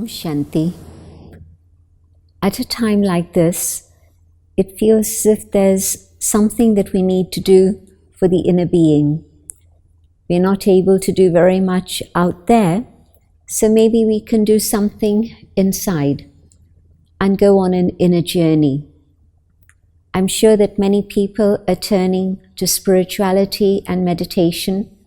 Om Shanti. At a time like this, it feels as if there's something that we need to do for the inner being. We're not able to do very much out there, so maybe we can do something inside and go on an inner journey. I'm sure that many people are turning to spirituality and meditation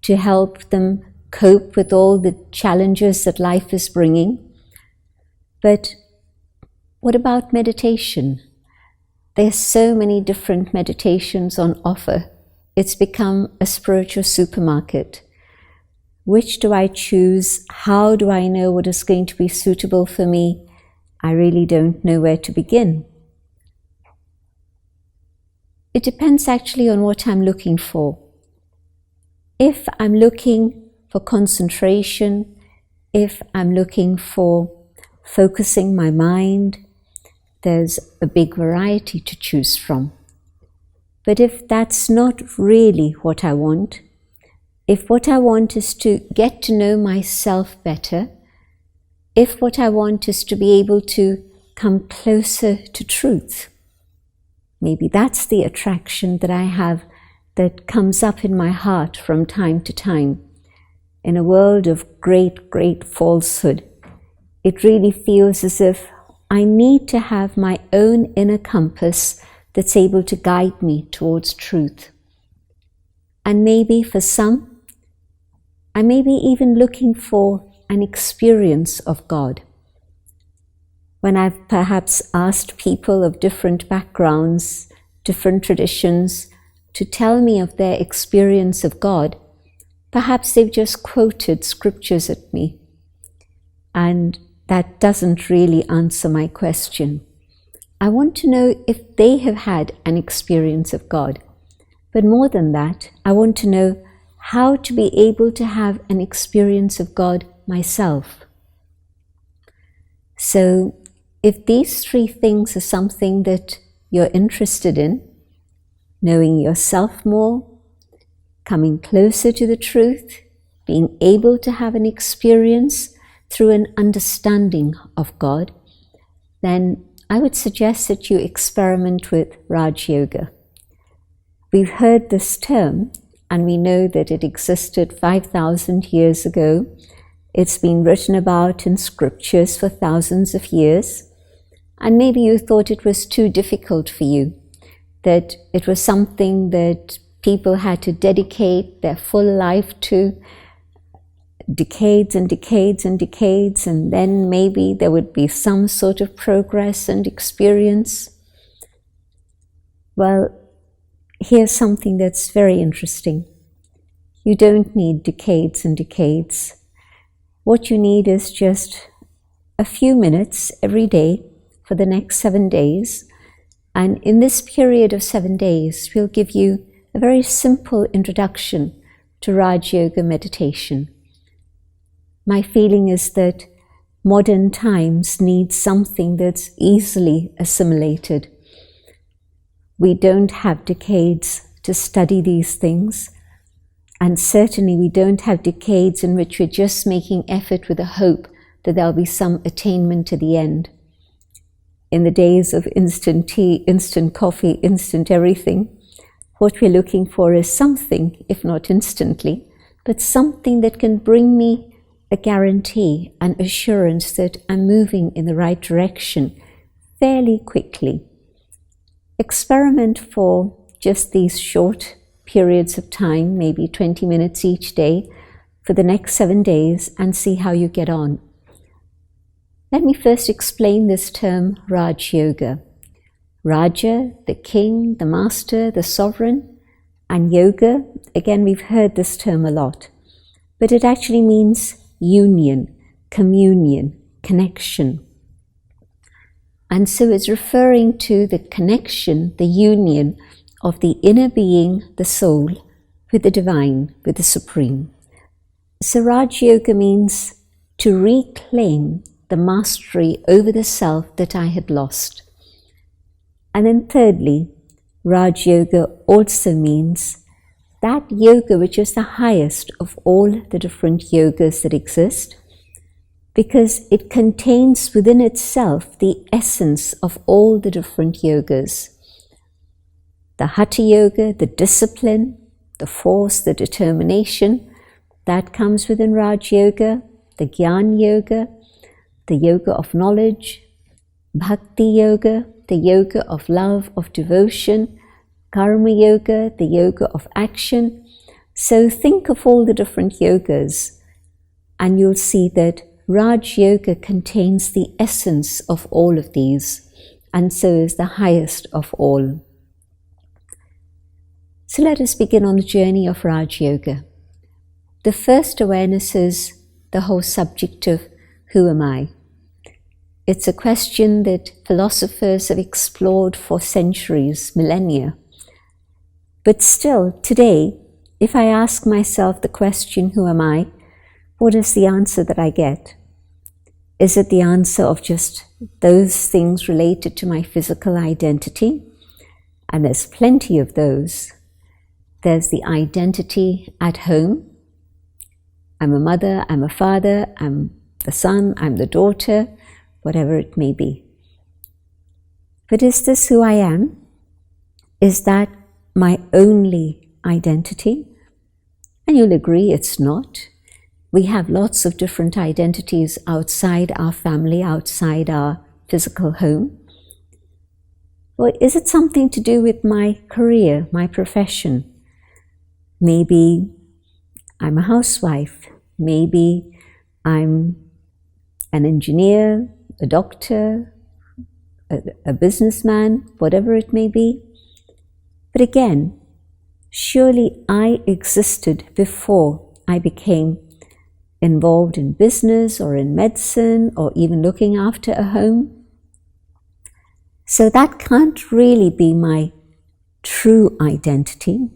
to help them cope with all the challenges that life is bringing. But what about meditation? There's so many different meditations on offer. It's become a spiritual supermarket. Which do I choose? How do I know what is going to be suitable for me? I really don't know where to begin. It depends actually on what I'm looking for. If I'm looking for concentration, if I'm looking for focusing my mind, there's a big variety to choose from. But if that's not really what I want, if what I want is to get to know myself better, if what I want is to be able to come closer to truth, maybe that's the attraction that I have that comes up in my heart from time to time. In a world of great falsehood, it really feels as if I need to have my own inner compass that's able to guide me towards truth. And maybe for some, I may be even looking for an experience of God. When I've perhaps asked people of different backgrounds, different traditions, to tell me of their experience of God, perhaps they've just quoted scriptures at me. And that doesn't really answer my question. I want to know if they have had an experience of God. But more than that, I want to know how to be able to have an experience of God myself. So, if these three things are something that you're interested in, knowing yourself more, coming closer to the truth, being able to have an experience through an understanding of God, then I would suggest that you experiment with Raj Yoga. We've heard this term, and we know that it existed 5,000 years ago. It's been written about in scriptures for thousands of years, and maybe you thought it was too difficult for you, that it was something that people had to dedicate their full life to, decades and decades and decades, and then maybe there would be some sort of progress and experience. Well, here's something that's very interesting. You don't need decades and decades. What you need is just a few minutes every day for the next 7 days. And in this period of 7 days, we'll give you a very simple introduction to Raj Yoga meditation. My feeling is that modern times need something that's easily assimilated. We don't have decades to study these things, and certainly we don't have decades in which we're just making effort with a hope that there'll be some attainment to the end. In the days of instant tea, instant coffee, instant everything, what we're looking for is something, if not instantly, but something that can bring me a guarantee, an assurance that I'm moving in the right direction fairly quickly. Experiment for just these short periods of time, maybe 20 minutes each day, for the next 7 days, and see how you get on. Let me first explain this term Raj Yoga. Raja, the king, the master, the sovereign, and yoga, again we've heard this term a lot, but it actually means union, communion, connection. And so it's referring to the connection, the union of the inner being, the soul, with the divine, with the supreme. So Raj Yoga means to reclaim the mastery over the self that I had lost. And then thirdly, Raj Yoga also means that yoga which is the highest of all the different yogas that exist, because it contains within itself the essence of all the different yogas. The Hatha Yoga, the discipline, the force, the determination, that comes within Raj Yoga, the Gyan Yoga, the Yoga of knowledge, Bhakti Yoga, the Yoga of love, of devotion, Karma Yoga, the Yoga of action. So think of all the different yogas and you'll see that Raj Yoga contains the essence of all of these, and so is the highest of all. So let us begin on the journey of Raj Yoga. The first awareness is the whole subject of who am I? It's a question that philosophers have explored for centuries, millennia. But still, today, if I ask myself the question, who am I? What is the answer that I get? Is it the answer of just those things related to my physical identity? And there's plenty of those. There's the identity at home. I'm a mother, I'm a father, I'm the son, I'm the daughter, whatever it may be. But is this who I am? Is that my only identity? And you'll agree it's not. We have lots of different identities outside our family, outside our physical home. Or is it something to do with my career, my profession? Maybe I'm a housewife. Maybe I'm an engineer, a doctor, a businessman, whatever it may be. But again, surely I existed before I became involved in business or in medicine or even looking after a home. So that can't really be my true identity.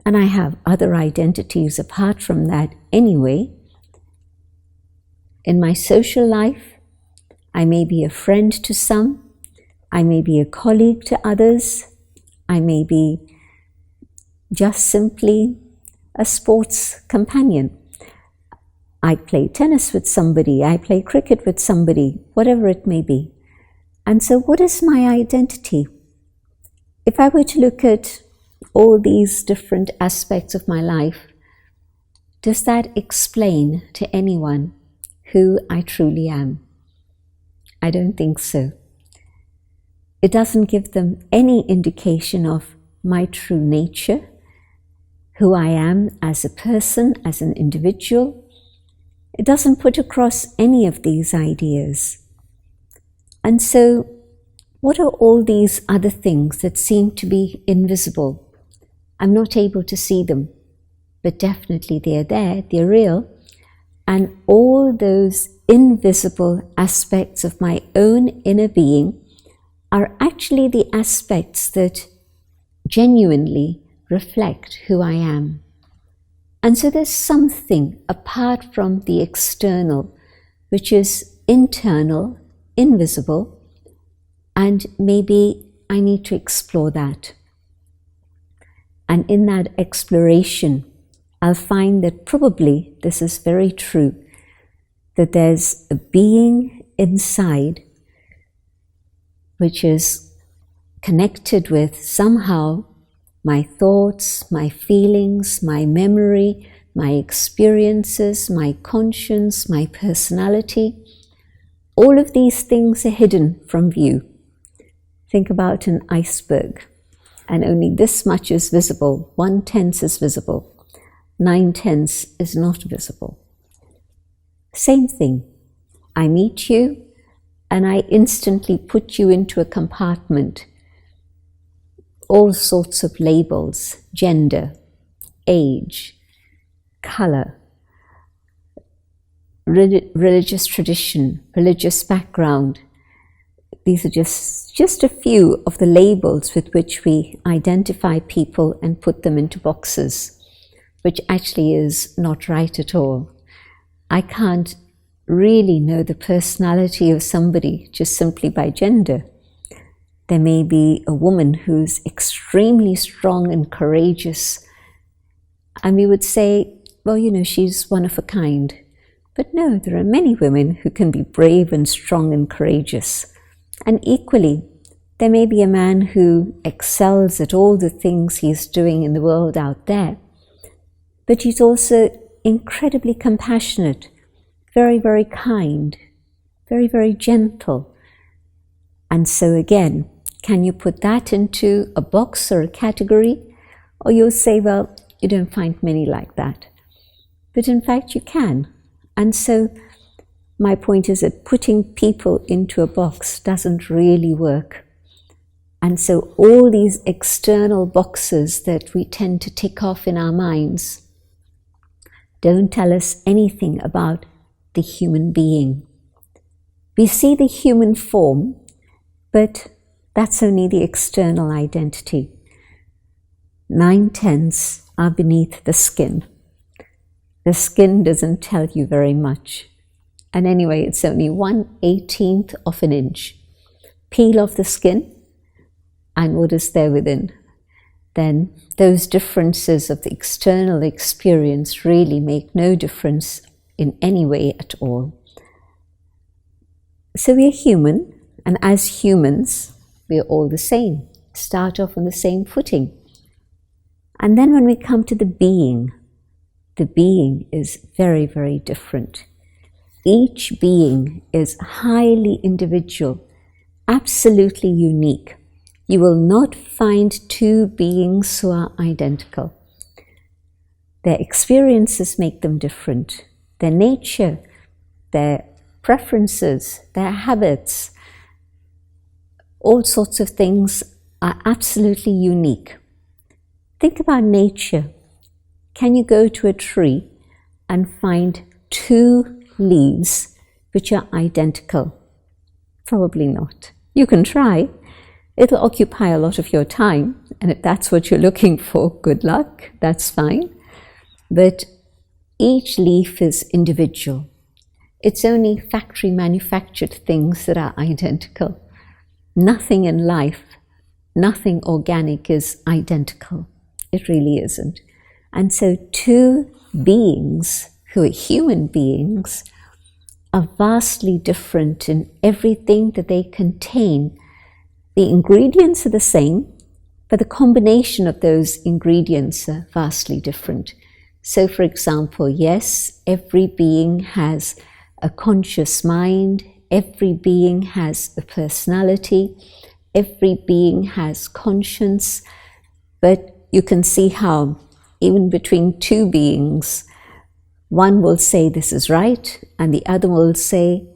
And I have other identities apart from that anyway. In my social life, I may be a friend to some, I may be a colleague to others, I may be just simply a sports companion. I play tennis with somebody, I play cricket with somebody, whatever it may be. And so what is my identity? If I were to look at all these different aspects of my life, does that explain to anyone who I truly am? I don't think so. It doesn't give them any indication of my true nature, who I am as a person, as an individual. It doesn't put across any of these ideas. And so, what are all these other things that seem to be invisible? I'm not able to see them, but definitely they're there, they're real. And all those invisible aspects of my own inner being are actually the aspects that genuinely reflect who I am. And so there's something apart from the external, which is internal, invisible, and maybe I need to explore that. And in that exploration, I'll find that probably this is very true, that there's a being inside which is connected with somehow my thoughts, my feelings, my memory, my experiences, my conscience, my personality. All of these things are hidden from view. Think about an iceberg, and only this much is visible. 1/10 is visible. 9/10 is not visible. Same thing. I meet you, and I instantly put you into a compartment. All sorts of labels, gender, age, color, religious tradition, religious background. These are just a few of the labels with which we identify people and put them into boxes, which actually is not right at all. I can't really know the personality of somebody just simply by gender. There may be a woman who's extremely strong and courageous, and we would say, well, she's one of a kind. But no, there are many women who can be brave and strong and courageous. And equally, there may be a man who excels at all the things he's doing in the world out there, but he's also incredibly compassionate, very, very kind, very, very gentle. And so again, can you put that into a box or a category? Or you'll say, well, you don't find many like that. But in fact, you can. And so my point is that putting people into a box doesn't really work. And so all these external boxes that we tend to tick off in our minds don't tell us anything about the human being. We see the human form, but that's only the external identity. 9/10 are beneath the skin. The skin doesn't tell you very much. And anyway, it's only 1/18 of an inch. Peel off the skin, and what is there within? Then those differences of the external experience really make no difference in any way at all. So we are human, and as humans, we are all the same. Start off on the same footing. And then when we come to the being is very, very different. Each being is highly individual, absolutely unique. You will not find two beings who are identical. Their experiences make them different. Their nature, their preferences, their habits, all sorts of things are absolutely unique. Think about nature. Can you go to a tree and find two leaves which are identical? Probably not. You can try. It'll occupy a lot of your time, and if that's what you're looking for, good luck, that's fine. But each leaf is individual. It's only factory manufactured things that are identical. Nothing in life, nothing organic is identical. It really isn't. And so two beings who are human beings are vastly different in everything that they contain. The ingredients are the same, but the combination of those ingredients are vastly different. So for example, yes, every being has a conscious mind, every being has a personality, every being has conscience, but you can see how even between two beings, one will say this is right, and the other will say,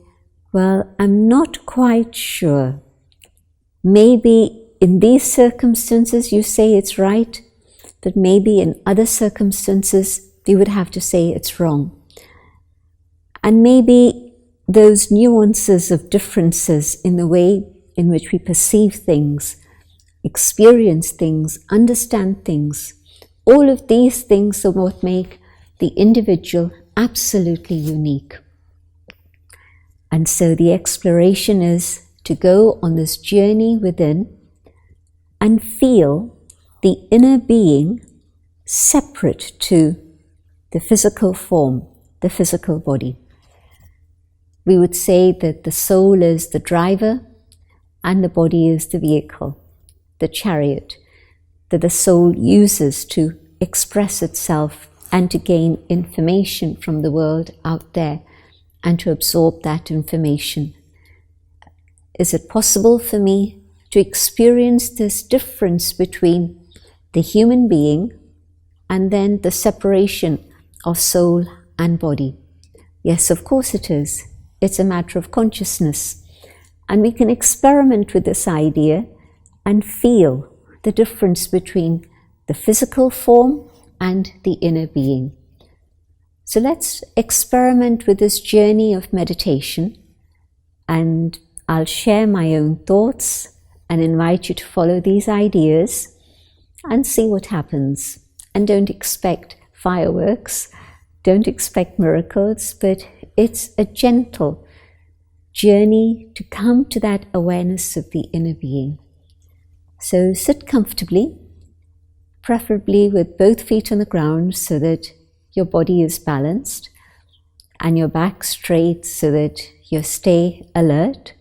well, I'm not quite sure. Maybe in these circumstances you say it's right, but maybe in other circumstances you would have to say it's wrong. And maybe those nuances of differences in the way in which we perceive things, experience things, understand things, all of these things are what make the individual absolutely unique. And so the exploration is to go on this journey within and feel the inner being separate to the physical form, the physical body. We would say that the soul is the driver and the body is the vehicle, the chariot, that the soul uses to express itself and to gain information from the world out there and to absorb that information. Is it possible for me to experience this difference between the human being and then the separation of soul and body? Yes, of course it is. It's a matter of consciousness. And we can experiment with this idea and feel the difference between the physical form and the inner being. So let's experiment with this journey of meditation, and I'll share my own thoughts and invite you to follow these ideas and see what happens. And don't expect fireworks, don't expect miracles, but it's a gentle journey to come to that awareness of the inner being. So sit comfortably, preferably with both feet on the ground so that your body is balanced. and your back straight so that you stay alert.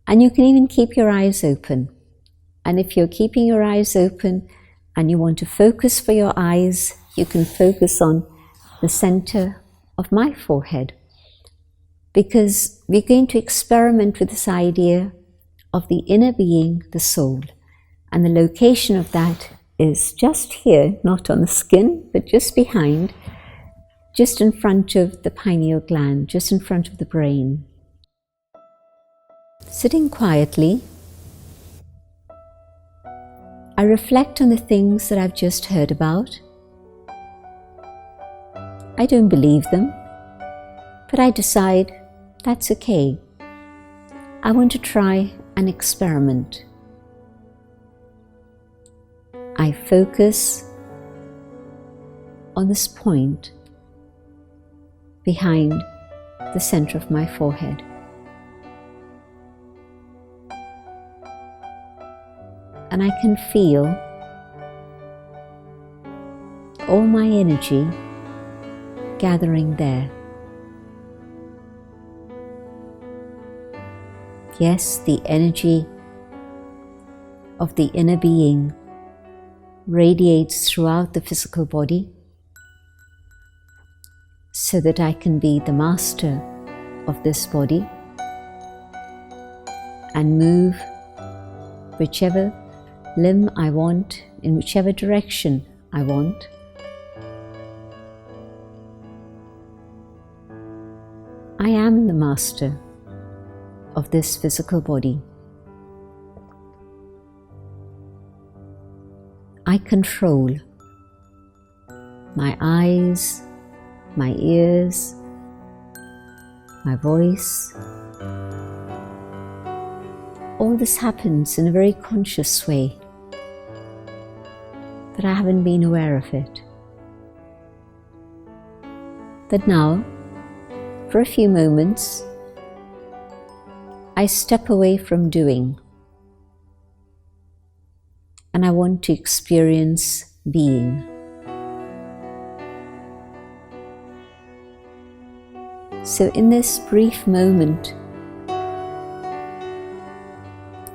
And you can even keep your eyes open. And if you're keeping your eyes open and you want to focus for your eyes, you can focus on the center of my forehead. Because we're going to experiment with this idea of the inner being, the soul. And the location of that is just here, not on the skin, but just behind, just in front of the pineal gland, just in front of the brain. Sitting quietly, I reflect on the things that I've just heard about. I don't believe them, but I decide that's okay. I want to try an experiment. I focus on this point behind the center of my forehead. And I can feel all my energy gathering there. Yes, the energy of the inner being radiates throughout the physical body so that I can be the master of this body and move whichever limb I want, in whichever direction I want. I am the master of this physical body. I control my eyes, my ears, my voice. All this happens in a very conscious way, but I haven't been aware of it. But now, for a few moments, I step away from doing, and I want to experience being. So in this brief moment,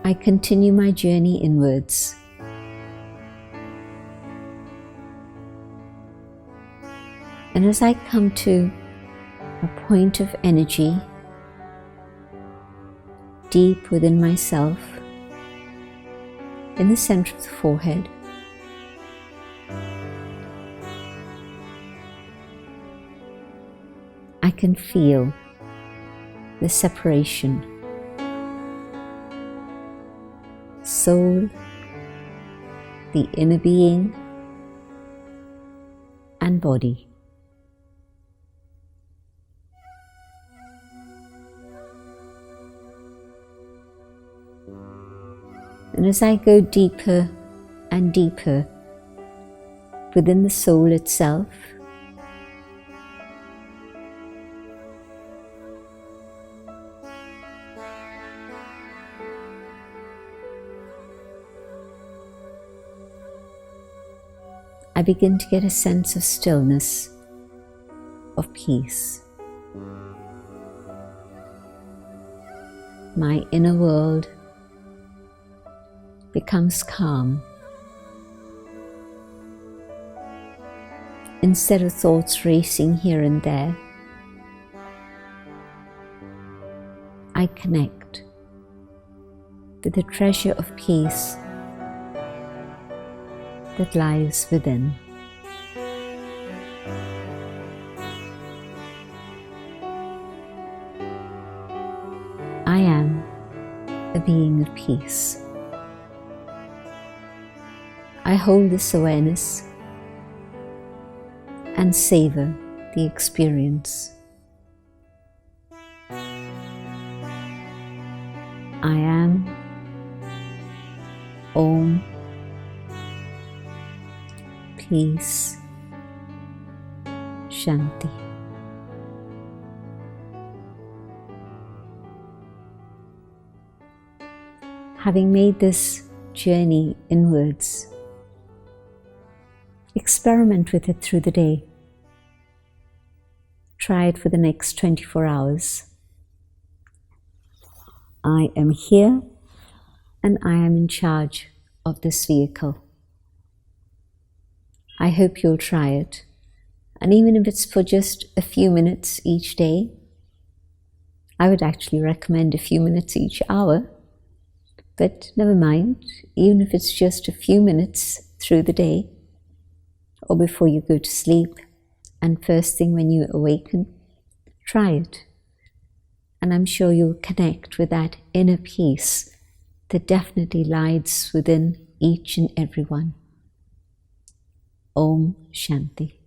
I continue my journey inwards. And as I come to a point of energy deep within myself, in the center of the forehead, I can feel the separation. Soul, the inner being, and body. And as I go deeper and deeper within the soul itself, I begin to get a sense of stillness, of peace. My inner world becomes calm. Instead of thoughts racing here and there, I connect with the treasure of peace that lies within. I am a being of peace. I hold this awareness and savor the experience. I am Om, peace, Shanti. Having made this journey inwards, experiment with it through the day. Try it for the next 24 hours. I am here and I am in charge of this vehicle. I hope you'll try it. And even if it's for just a few minutes each day, I would actually recommend a few minutes each hour. But never mind, even if it's just a few minutes through the day, or before you go to sleep, and first thing when you awaken, try it. And I'm sure you'll connect with that inner peace that definitely lies within each and every one. Om Shanti.